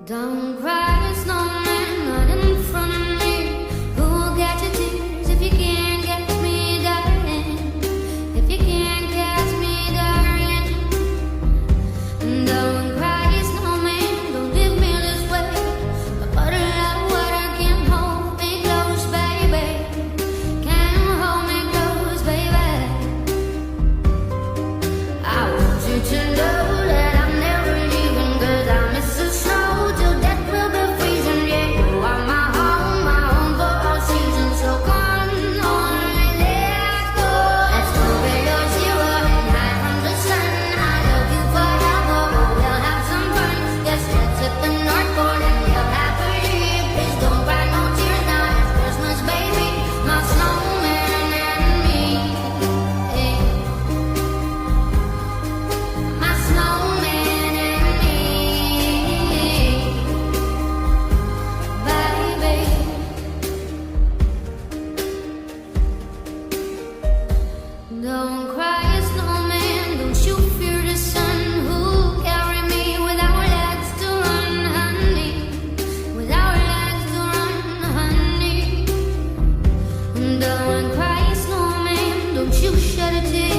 Don't cry, snowman, not in front of me. Who will catch your tears if you can't catch me, darling? If you can't catch me, darling. Don't cry, snowman, don't leave me this way. A bottle of water can't hold me close, baby. Can't hold me close, baby. I want you to know that I'm never leaving, 'cause I miss the snow till death will be freezing. Yeah, you are my home for all seasons. So come on, let's go. Let's go below zero and hide from the sun. I love you forever, we'll have some fun. Yes, let's hit the North Pole and live happily. Please don't cry no tears now, it's Christmas, baby. My snowman and me. Hey. My snowman and me, baby. Don't cry, snowman, don't you fear the sun. Who'll carry me without legs to run, honey? Without legs to run, honey. Don't cry, snowman, don't you shed a tear.